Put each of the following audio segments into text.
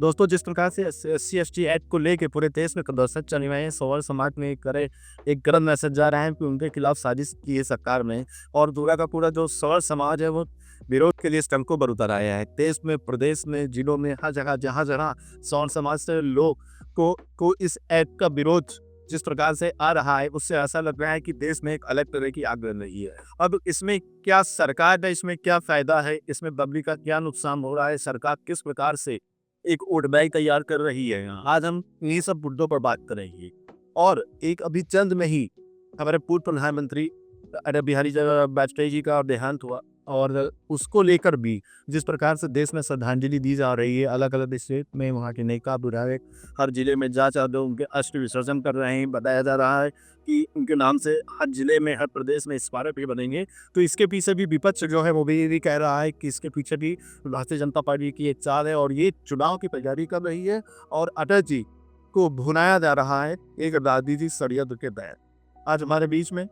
दोस्तों, जिस प्रकार से SC/ST एक्ट को लेके पूरे देश में प्रदर्शन चल रहे हैं, सवाल समाज में एक गलत मैसेज जा रहा है कि उनके खिलाफ साजिश की है सरकार ने और पूरा का पूरा जो सवर्ण समाज है वो विरोध के लिए सड़कों पर उतर आया है। देश में, प्रदेश में, जिलों में, हर जगह जहाँ-जहाँ सवर्ण समाज से लोग को इस एक्ट का विरोध जिस प्रकार से आ रहा है, उससे ऐसा लग रहा है कि देश में एक अलग तरह की आग बन रही है। अब इसमें क्या सरकार का इसमें क्या फ़ायदा है? इसमें पब्लिक का क्या नुकसान हो रहा है? सरकार किस प्रकार से एक वोट बैंक तैयार कर रही है? आज हम इन्हीं सब मुद्दों पर बात करेंगे। और एक अभी चंद में ही हमारे पूर्व प्रधानमंत्री अटल बिहारी वाजपेयी जी का देहांत हुआ और उसको लेकर भी जिस प्रकार से देश में श्रद्धांजलि दी जा रही है, अलग-अलग स्टेट में वहाँ के नेता विधायक हर जिले में जा दो उनके अस्थि विसर्जन कर रहे हैं। बताया जा रहा है कि उनके नाम से हर जिले में, हर प्रदेश में स्मारक भी बनेंगे। तो इसके पीछे भी विपक्ष जो है वो भी यही कह रहा है कि इसके पीछे भी भारतीय जनता पार्टी की एक चाल है और ये चुनाव की तैयारी कर रही है और अटल जी को भुनाया जा रहा है एक राजनीतिक षड्यंत्र के तहत। आज हमारे बीच में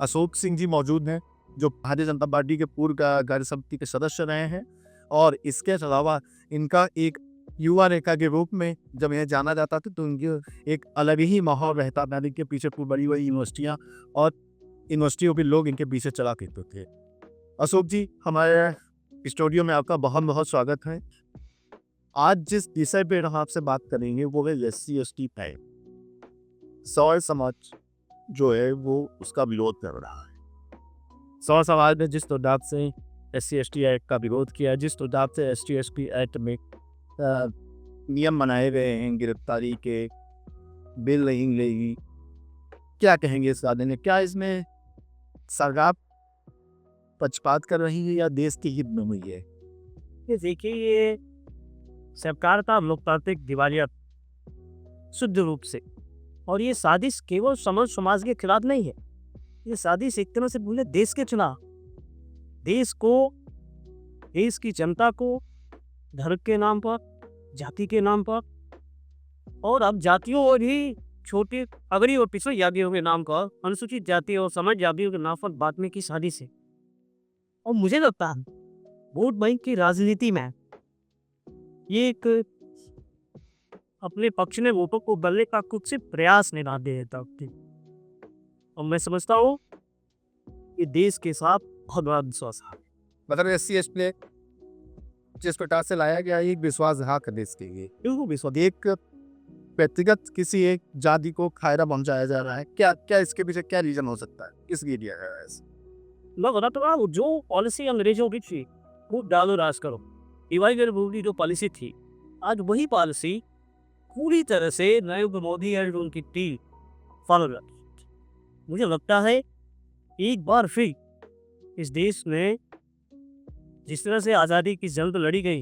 अशोक सिंह जी मौजूद हैं, जो भारतीय जनता पार्टी के पूर्व कार्य समिति के सदस्य रहे हैं और इसके अलावा इनका एक युवा नेता के रूप में जब यह जाना जाता था तो उनकी एक अलग ही माहौल रहता था। इनके पीछे खूब बड़ी-बड़ी यूनिवर्सिटियाँ और यूनिवर्सिटियों के लोग इनके पीछे चला करते थे। अशोक जी, हमारे स्टूडियो में आपका बहुत-बहुत स्वागत है। आज जिस विषय पे हम आपसे बात करेंगे वो है SC/ST एक्ट। सवर्ण समाज जो है वो उसका विरोध कर रहा है। सवर्ण समाज ने जिस प्रकार से SC/ST एक्ट का विरोध किया, जिस प्रकार से SC/ST एक्ट में नियम बनाए गए हैं गिरफ्तारी के, बिल नहीं लेगी, क्या कहेंगे इस बारे में? क्या इसमें सरकार पक्षपात कर रही है या देश के हित में हुई है? ये देखिए, ये सरकार का लोकतांत्रिक दिवालिया शुद्ध रूप से। और ये साजिश केवल समाज के खिलाफ नहीं है, ये साजिश एक तरह से बोले देश के खिलाफ। देश को, देश की जनता को धर्म के नाम पर, जाति के नाम पर और अब जातियों और भी छोटी अगड़ी और पिछड़ी जातियों के नाम पर, अनुसूचित जाति और समाज जातियों के नाम पर बांटने की साजिश है। और मुझे लगता है वोट बैंक की राजनीति में ये एक अपने पक्ष में वोटों को बदलने का कुछ से प्रयास नहीं ना देता। और मैं समझता हूँ कि देश के साथ बहुत बड़ा विश्वासघात है। मतलब SC/ST जिस प्रकार से लाया गया एक विश्वासघात है देश के लिए। क्यों विश्वास? एक व्यक्तिगत किसी एक जाति को खायरा पहुंचाया जा रहा है। क्या इसके पीछे क्या रीजन हो सकता है? किस लिए दिया गया है ऐसा? मैं बताता हूँ, जो पॉलिसी अंग्रेजों की थी वो डालो राज करो, डिवाइड एंड रूल की जो पॉलिसी थी, आज वही पॉलिसी पूरी तरह से नरेंद्र मोदी और उनकी टीम फॉलो कर रही है। मुझे लगता है एक बार फिर इस देश में जिस तरह से आज़ादी की जंग लड़ी गई,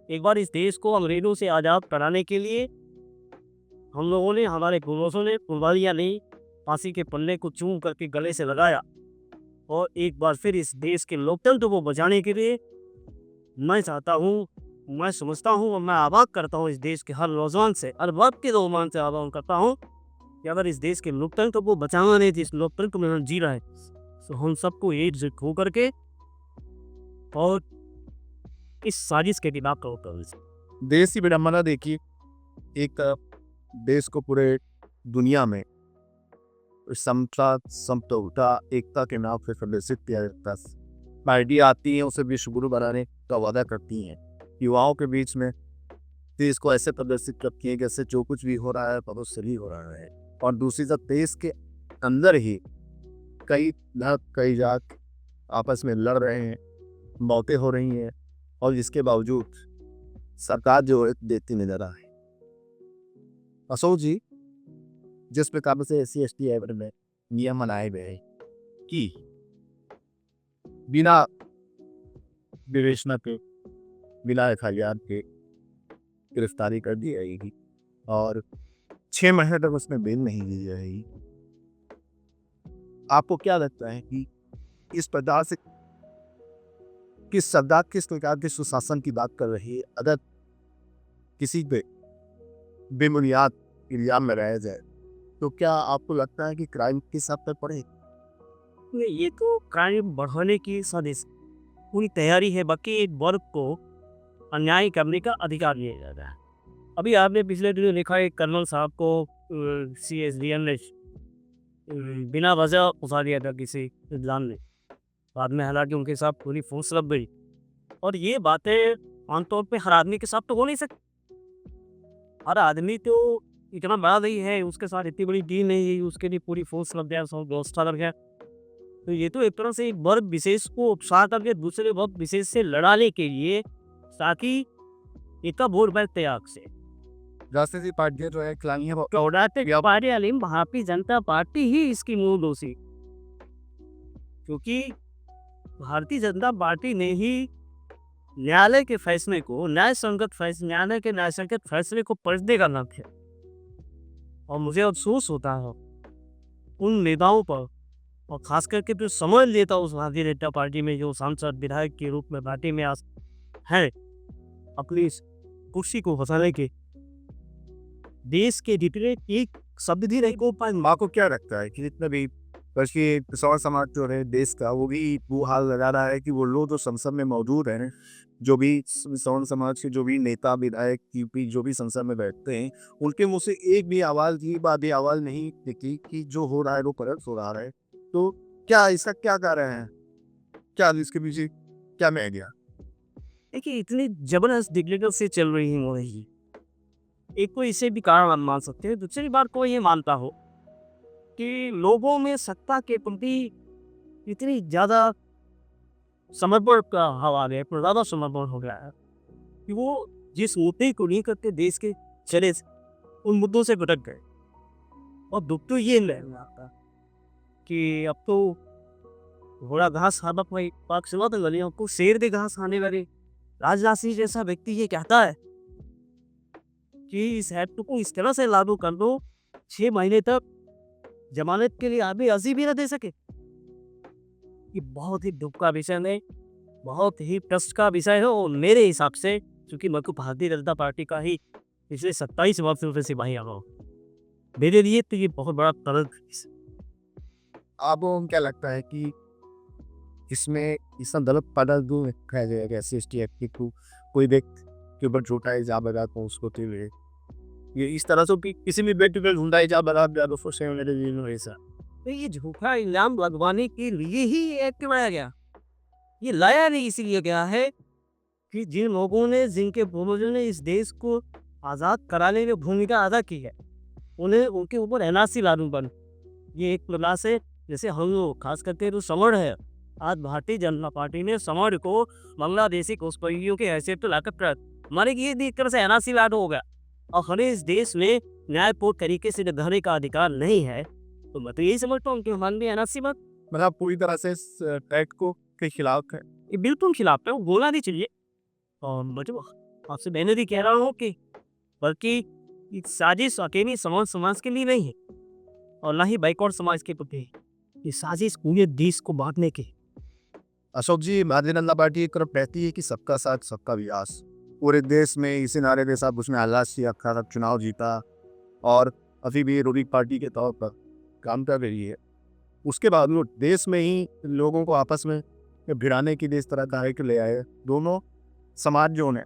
एक बार इस देश को अंग्रेजों से आज़ाद कराने के लिए हम लोगों ने, हमारे पूर्वजों ने कुर्बानियाँ ली, फांसी के पल्ले को चूम करके गले से लगाया। और एक बार फिर इस देश के लोकतंत्र को बचाने के लिए मैं चाहता हूँ, मैं समझता हूँ और मैं आह्वान करता हूँ इस देश के हर नौजवान से, हर वर्ग के नौजवान से आह्वान करता हूँ कि अगर इस देश के लोकतंत्र को बचाना नहीं, जिस लोकतंत्र में हम जी रहे हैं, तो हम सबको एकजुट होकर के और इस साजिश के खिलाफ करो कर। देश की विडंबना देखिए, एक देश को पूरे दुनिया में समता, समतोता, एकता के नाम से प्रदर्शित किया जाता है। पार्टी आती है, उसे विश्व गुरु बनाने का वादा करती हैं। युवाओं के बीच में देश को ऐसे प्रदर्शित करती है कि जैसे जो कुछ भी हो रहा है बहुत सही हो रहा है। और दूसरी तरफ देश के अंदर ही कई धर्म, कई जात आपस में लड़ रहे हैं, मौतें हो रही हैं और इसके बावजूद सरकार जो है देती नजर आ रही है। अशोक जी, जिस प्रकार से SC/ST एक्ट में नियम बनाए गए हैं कि बिना विवेचना के, बिना FIR के गिरफ्तारी कर दी जाएगी और 6 महीने तक उसमें बेल नहीं दी जाएगी। आपको क्या लगता है कि इस प्रकार से किस सरकार किस प्रकार के सुशासन की बात कर रही है? अगर किसी पे बेबुनियाद इल्जाम लगाया जाए तो क्या आपको लगता है कि क्राइम किस हद तक बढ़े? ये तो क्राइम बढ़ाने की साजिश पूरी तैयारी है। बाकी एक वर्ग को अन्याय करने का अधिकार दिया जाता है। अभी आपने पिछले दिनों देखा एक कर्नल साहब को CSDM ने बिना वजह उतार दिया था किसी एग्जाम में। बाद में हालांकि उनके साथ पूरी फोर्स लग गई। और ये बातें आमतौर पे हर आदमी के साथ तो हो नहीं सकती। हर आदमी तो इतना बड़ा नहीं है, उसके साथ इतनी बड़ी टीम नहीं है, उसके लिए पूरी फोर्स लग जाए, सब व्यवस्था लग जाए। तो ये तो एक तरह से एक वर्ग विशेष को उकसा करके दूसरे वर्ग विशेष से लड़ाने के लिए, ताकि इसका वोट बैंक त्याग से राष्ट्रीय पार्टियां जो है खिलानी है भारतीय जनता पार्टी ही इसकी मूल दोषी, क्योंकि भारतीय जनता पार्टी ने ही न्यायालय के फैसले को न्यायालय के न्याय संगत फैसले को पलटने का नाम है। और मुझे अफसोस होता है उन नेताओं पर, और खास करके जो समझ लेता उस भारतीय जनता पार्टी में जो सांसद विधायक के रूप में पार्टी में आज है, अपनी इस कुर्सी को बचाने के देश के जितने एक शब्द भी नहीं को पाए। माँ को क्या लगता है कि जितना भी बल्कि किसान समाज जो है देश का, वो भी वो हाल लगा रहा है कि वो लोग जो संसद में मौजूद हैं, जो भी किसान समाज के जो भी नेता विधायक यूपी जो भी संसद में बैठते हैं, उनके मुंह से एक भी आवाज़ की बात भी आवाज़ नहीं निकली कि जो हो रहा है वो गलत हो रहा है। तो क्या इसका क्या कारण है? क्या इसके पीछे क्या मैं गया? देखिए, इतनी जबरदस्त डिग्रेडल से चल रही हो रही, एक तो इसे भी कारण हम मान सकते हैं। दूसरी बात को ये मानता हो कि लोगों में सत्ता के प्रति इतनी ज़्यादा समर्पण का हवा आ गया, इतना ज़्यादा समर्पण हो गया है कि वो जिस मुद्दे को नहीं करते देश के चले उन मुद्दों से भटक गए। और दुख तो ये नहीं आता कि अब तो घोड़ा घास खाना कोई पाक सिवा तो गलियों को शेर दे घास खाने वाले राजनाथ सिंह जैसा व्यक्ति ये कहता है कि इस एक्ट को इस तरह से लागू कर दो 6 महीने तक जमानत के लिए आदमी अर्जी भी न दे सके। ये बहुत ही दुख का विषय है, बहुत ही कष्ट का विषय है। और मेरे हिसाब से, क्योंकि मैं को भारतीय जनता पार्टी का ही पिछले 27 वर्षों से सिपाही आ रहा हूँ, मेरे लिए तो ये बहुत बड़ा तरक। आपको क्या लगता है कि इसमें इतना गलत पड़ा दूँ रखा जाएगा SC/ST एक्ट को, कोई व्यक्ति के ऊपर झूठा इल्जाम लगा तो उसको तो ये इस तरह से कि किसी भी व्यक्ति पर झूठा इल्जाम लगा दिया तो से ऐसा तो ये झूठा इल्जाम लगवाने के लिए ही ये एक्ट बनाया गया। ये लाया नहीं इसलिए गया है कि जिन लोगों ने, जिनके पूर्वजों ने इस देश को आज़ाद कराने में भूमिका अदा की है, उन्हें उनके ऊपर NRC लागू बन। ये एक प्रकार से जैसे हम लोग खास करके जो समर है, आज भारतीय जनता पार्टी ने समर को बांग्लादेशी घुसपैठियों के हैसियत तो लाकर कर माने कि ये एक तरह से NRC लागू हो गया। और हमें इस देश में न्यायपूर्ण तरीके से रहने का अधिकार नहीं है, तो मैं तो यही समझता हूँ कि हमारे लिए NRC मत। मतलब पूरी तरह से इस एक्ट को के खिलाफ है। ये बिल्कुल खिलाफ है, वो बोलना नहीं चाहिए। और मतलब आपसे मैंने भी कह रहा हूँ कि बल्कि ये साजिश अकेली समाज के लिए नहीं है, और ना ही बैकवर्ड समाज के प्रति। ये साजिश पूरे देश को बांटने की। अशोक जी, भारतीय जनता पार्टी एक तरफ कहती है कि सबका साथ सबका विकास, पूरे देश में इसी नारे के साथ उसने हालात से अखा चुनाव जीता और अभी भी रूलिंग पार्टी के तौर पर काम कर रही है। उसके बाद वो देश में ही लोगों को आपस में भिड़ाने के लिए इस तरह का है ले आए। दोनों समाज जो है,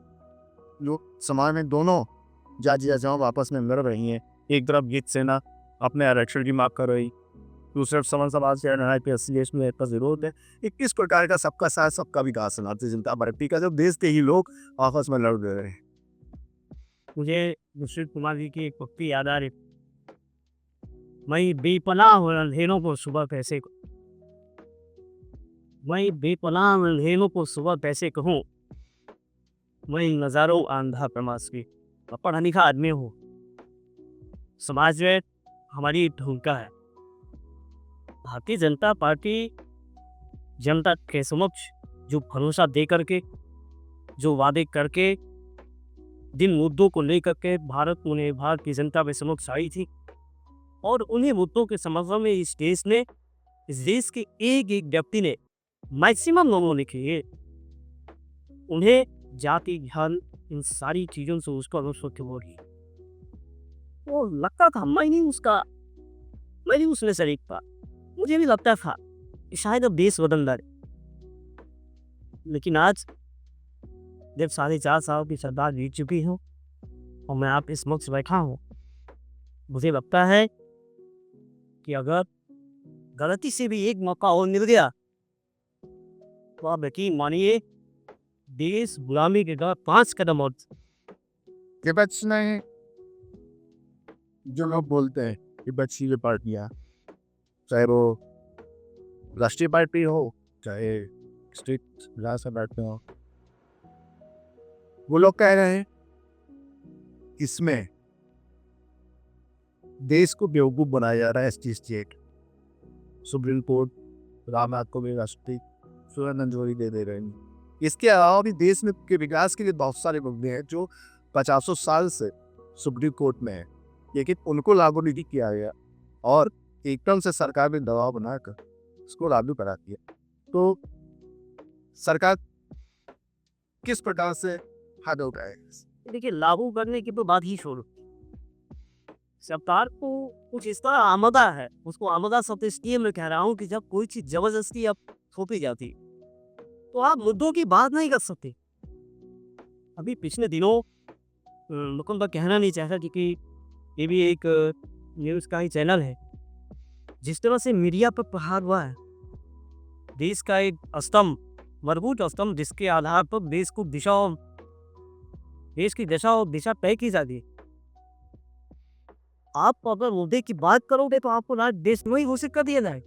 जो समाज में दोनों जाति जातियाँ आपस में लड़ रही हैं। एक तरफ गीत सेना अपने आरक्षण की मांग कर रही, दूसरे समाज के SC/ST में का विरोध है। इस प्रकार का सबका साथ सबका विकास है भारतीय जनता पार्टी का, जब देश के ही लोग आपस में लड़ रहे हैं। मुझे दुष्यंत कुमार जी की एक पंक्ति याद आ रही, मैं बेपनाह अंधेरों को सुबह कैसे कहूँ, मैं नज़ारों आंधा प्रमास की। पढ़ा लिखा आदमी हूँ, समाज में हमारी भूमिका है। भारतीय जनता पार्टी जनता के समक्ष जो भरोसा दे करके, जो वादे करके, जिन मुद्दों को लेकर के भारत की जनता के समक्ष आई थी, और उन्हीं मुद्दों के समर्थन में इस देश के एक व्यक्ति ने, मैक्सिमम लोगों ने किए, उन्हें जाति धन इन सारी चीज़ों से उसको अनुस्वच्छ हो रही। वो लगता था मैं नहीं उसमें शरीक था, मुझे भी लगता था कि शायद अब देश बदल रहा है। लेकिन आज जब 4.5 साल की सरकार बीत चुकी हो और मैं आप इस वक्त बैठा हूँ, मुझे लगता है कि अगर गलती से भी एक मौका और मिल गया तो आप यकीन मानिए देश गुलामी के तरफ 5 कदम और विपक्ष में जो लोग बोलते हैं विपक्षी जो पार्टियां, चाहे वो राष्ट्रीय पार्टी हो चाहे स्टेट राजनीतिक पार्टी हो, वो लोग कह रहे हैं इसमें देश को बेवकूफ बनाया जा रहा है। ST state supreme court Ramnath को भी राष्ट्रपति श्रद्धांजलि दे रहे हैं। इसके अलावा भी देश में के विकास के लिए बहुत सारे मुद्दे हैं जो 50 साल से सुप्रीम कोर्ट में है, लेकिन उनको लागू नहीं किया गया और एकदम से सरकार ने दबाव बनाकर उसको लागू करा दिया। तो सरकार किस प्रकार से हाथ उठाए? देखिए लागू करने की तो बात ही छोड़ो, सरकार को कुछ इस तरह आमदा है, उसको आमदा शब्द इसलिए मैं कह रहा हूँ कि जब कोई चीज जबरदस्ती अब थोपी जाती तो आप मुद्दों की बात नहीं कर सकते। अभी पिछले दिनों मुकुंद कहना नहीं चाहता क्योंकि ये भी एक न्यूज़ का ही चैनल है, जिस तरह से मीडिया पर प्रहार हुआ है, देश का एक स्तंभ, मजबूत स्तंभ जिसके आधार पर देश की दशा और दिशा तय की जाती है। आप अगर मुद्दे की बात करोगे तो आपको ना देश में ही घोषित कर दिया जाए,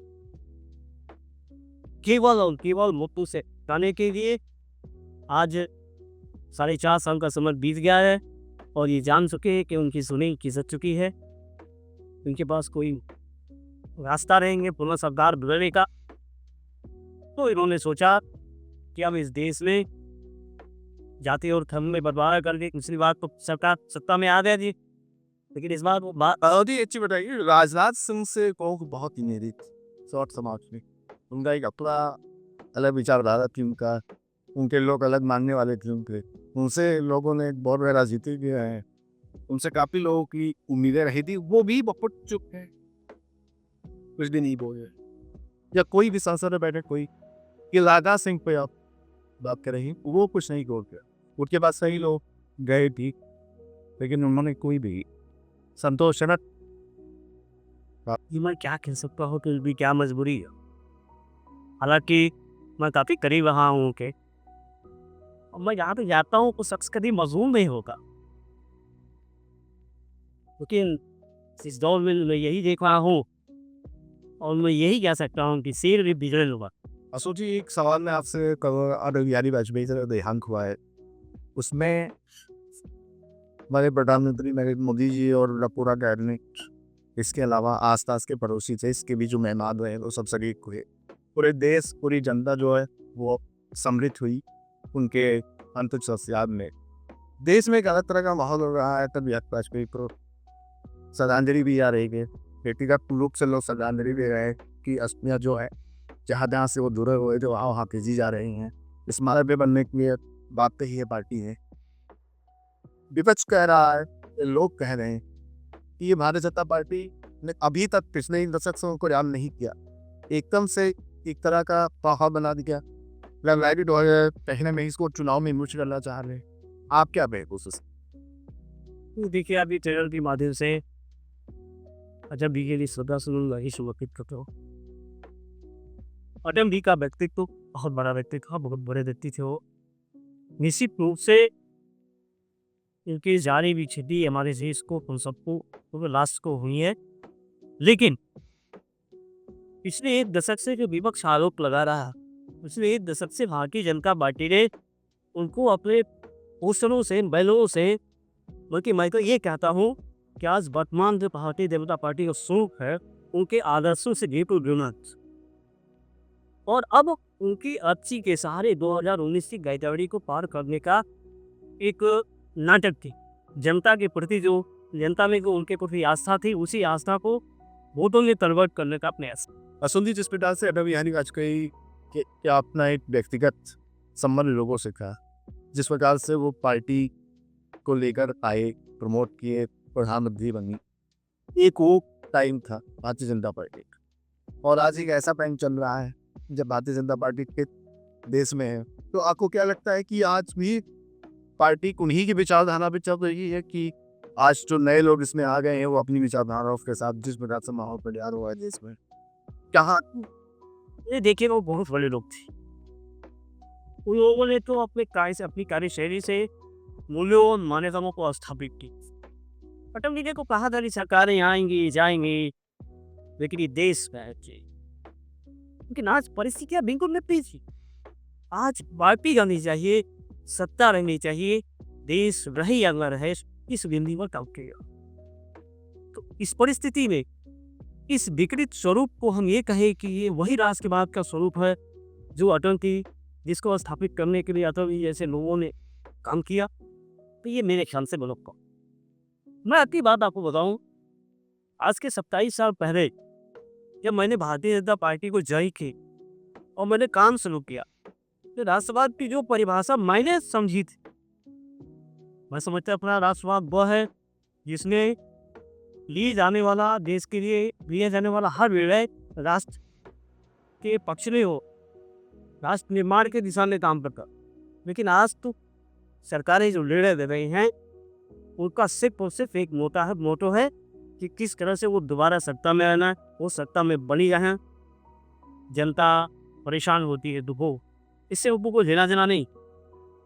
केवल और केवल मुद्दों से हटाने के लिए। आज 4.5 साल का समय बीत गया है और ये जान चुके हैं कि उनकी सुनी खिसक चुकी है, उनके पास कोई रास्ता रहेंगे पुनः सरकार बदलने का। तो इन्होंने सोचा कि अब इस देश में जाति और धर्म में बंटवारा करके दूसरी बात तो सरकार सत्ता में आ गया जी, लेकिन इस बार वो बात अच्छी बताइए। राजनाथ सिंह से को बहुत ही मेरी शॉर्ट समाज में उनका एक अपना अलग विचारधारा थी, उनका उनके लोग अलग मानने वाले थे, उनसे लोगों ने बहुत बड़ा राजनीति किया है, उनसे काफी लोगों की उम्मीदें रही थी, वो भी बहुत चुप है, कुछ भी नहीं बोले। या कोई भी सांसद में बैठे कोई कि राजनाथ सिंह पे आप बात कर रही, वो कुछ नहीं बोल गया। उनके पास सही लोग गए भी, लेकिन उन्होंने कोई भी संतोषजनक मैं क्या कह सकता हूँ कि भी क्या मजबूरी है। हालांकि मैं काफी करीब रहा हूँ उनके, और मैं जहाँ पे जाता हूँ उस शख्स कभी मजलूम नहीं होगा, लेकिन इस दौर में मैं यही देख रहा हूँ और मैं यही कह सकता हूँ कि शेर भी बिगड़े होगा। असो जी, एक सवाल मैं आपसे अटल बिहारी वाजपेयी का देहांत हुआ है, उसमें हमारे प्रधानमंत्री नरेंद्र मोदी जी और पूरा कैबिनेट, इसके अलावा आसपास के पड़ोसी थे, इसके भी जो मेहमान रहे वो सब शरीक हुए। पूरे देश पूरी जनता जो है वो समृद्ध हुई उनके अंतिम संस्कार में। देश में एक अलग तरह का माहौल हो रहा है। अटल बिहारी वाजपेयी को श्रद्धांजलि भी आ रही है, व्यक्तिगत रूप से लोग श्रद्धांजलि दे रहे हैं कि अस्थियां जो है जहाँ जहाँ से वो दूर हुए थे वहाँ भेजी जा रही हैं। इस मार्ग पे बनने के लिए बात ही है पार्टी है। विपक्ष कह रहा है, लोग कह रहे हैं कि ये भारतीय जनता पार्टी ने अभी तक पिछले 1 दशक से उनको याद नहीं किया, एकदम से एक तरह का पाहा बना दिया। लग 2013 में इसको चुनाव में इमर्ज करना चाह रहे हैं। आप क्या बेहूस? देखिए अभी चैनल के माध्यम से अटल जी के लिए श्रद्धा सुमन समर्पित करता हूँ। अटल जी का व्यक्तित्व बहुत बड़ा व्यक्तित्व था, बहुत बड़े व्यक्ति थे वो। निश्चित रूप से इनकी जारी भी क्षति हमारे देश को, हम सबको, पूरे राष्ट्र को हुई है, लेकिन पिछले 1 दशक से जो विपक्ष आरोप लगा रहा, पिछले 1 दशक से भारतीय जनता पार्टी ने उनको अपने पोस्टरों से, बैनरों से, बल्कि मैं तो ये कहता हूँ कि आज वर्तमान जो भारतीय जनता पार्टी का स्वरूप है उनके आदर्शों से बिल्कुल विमुख, और अब उनकी अर्जी के सहारे 2019 की गैरतौड़ी को पार करने का एक नाटक थी। जनता के प्रति जो जनता में जो उनके प्रति आस्था थी, उसी आस्था को वोटों में कन्वर्ट करने का प्रयास। असुल जी, जिस प्रकार से अटल बिहारी वाजपेयी के अपना एक व्यक्तिगत संबंध लोगों से था, जिस प्रकार से वो पार्टी को लेकर आए, प्रमोट किए, प्रधानमंत्री बनी, एक वो टाइम था भारतीय जनता पार्टी का, और आज एक ऐसा टाइम चल रहा है जब भारतीय जनता पार्टी के देश में है। तो आपको क्या लगता है कि आज भी पार्टी उन्हीं की विचारधारा पे चल रही है कि आज जो नए लोग इसमें आ गए हैं वो अपनी विचारधाराओं के साथ जिस प्रकार से माहौल तैयार हुआ है देश में, कहाँ ये देखिए वो बहुत बड़े लोग थे। उन लोगों ने तो अपने कार्य से अपनी कार्यशैली से मूल्यों और मान्यताओं को स्थापित की। अटल जी ने को कहा था कि सरकारें आएंगी जाएंगी लेकिन ये देश रहेंगे। लेकिन आज परिस्थितियां बिल्कुल विपरीत थी। आज पार्टी रहनी चाहिए, सत्ता रहनी चाहिए, देश रहे या न रहे, इस बिंदु पर काम किया। तो इस परिस्थिति में इस विकृत स्वरूप को हम ये कहें कि ये वही राष्ट्रवाद का स्वरूप है जो अटल थी, जिसको स्थापित करने के लिए अटल जी जैसे लोगों ने काम किया। तो ये मेरे ख्याल से गलत काम। मैं अपनी बात आपको बताऊं, आज के 27 साल पहले जब मैंने भारतीय जनता पार्टी को ज्वाइन की और मैंने काम शुरू किया, तो राष्ट्रवाद की जो परिभाषा मैंने समझी थी, मैं समझता अपना राष्ट्रवाद वह है जिसमें लिए जाने वाला, देश के लिए लिया जाने वाला हर निर्णय राष्ट्र के पक्ष में हो, राष्ट्र निर्माण के दिशा में काम करता। लेकिन आज तो सरकारें जो निर्णय दे रही हैं उनका सिर्फ और सिर्फ एक मोटो है कि किस तरह से वो दोबारा सत्ता में आना है, वो सत्ता में बनी रहें। जनता परेशान होती है, दुखों इससे उपो को लेना देना नहीं।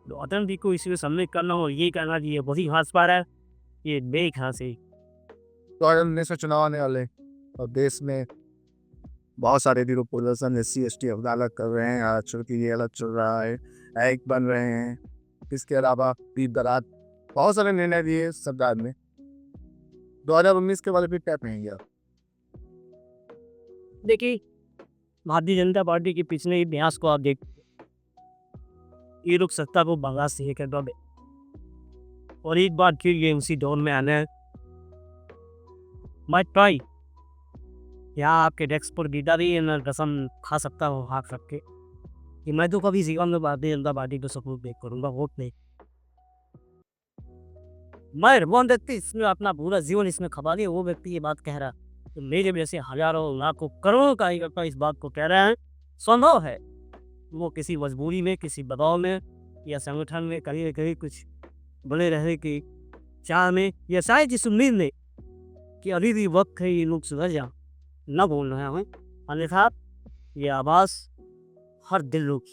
तो अटल जी को इसी में सम्मिलित करना और ये कहना कि ये वही घास पा रहा है, ये मेरी घास है। 2019 में चुनाव आने वाले और देश में बहुत सारे विरोध प्रदर्शन SC ST अदालत कर रहे हैं, आरक्षण की ये अलग चल रहा है, एक बन रहे हैं। इसके अलावा दूर दराज बहुत सारे निर्णय लिए सरकार ने। 2019 के बारे में क्या कहेंगे आप? देखिए, भारतीय जनता पार्टी के पिछले इतिहास को आप देख, ये लोग सत्ता को बर्दाश्त नहीं कर पाते और एक बार फिर ये उसी दौर में आना है। मैं ट्राई यहाँ आपके डेस्क पर गीता दी मैं कसम खा सकता हूँ हाथ रख के कि मैं तो कभी जीवन में भारतीय जनता पार्टी को सपोर्ट नहीं करूँगा, वोट नहीं। मैं वो व्यक्ति इसमें अपना पूरा जीवन इसमें खपा दिया, वो व्यक्ति ये बात कह रहा है तो मेरे जैसे हजारों लाखों करोड़ों कार्यकर्ता इस बात को कह रहे हैं। संभव है वो किसी मजबूरी में, किसी दबाव में या संगठन में कहीं न कहीं कुछ बने रहने की चाह में या शायद इस उम्मीद में कि अभी भी वक्त है ये लोग सुधर जाएं, न बोल रहे हैं। अन्यथा ये आवाज़ हर दिल लोग।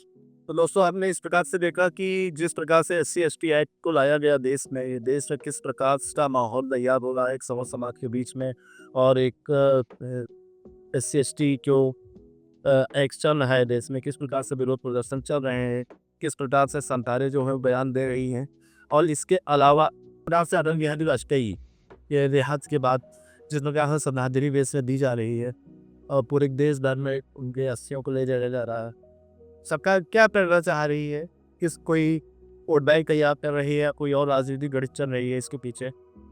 तो दोस्तों हमने इस प्रकार से देखा कि जिस प्रकार से SC ST एक्ट को लाया गया देश में, ये देश में किस प्रकार का माहौल तैयार हो रहा है एक समाज के बीच में, और एक SC ST जो एक्ट चल रहा है देश में, किस प्रकार से विरोध प्रदर्शन चल रहे हैं, किस प्रकार से संतारें जो है बयान दे रही हैं। और इसके अलावा से अटल बिहारी वाजपेयी ये रिहाज के बाद जिस प्रकार से श्रद्धांजलि बेस में दी जा रही है और पूरे देश भर में उनके अस्थियों को ले जाया जा रहा है। सरकार क्या करना चाह रही है, किस कोई वोट बैंक तैयार कर रही है या कोई और राजनीतिक गणित चल रही है इसके पीछे।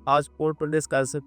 आज उत्तर प्रदेश का किस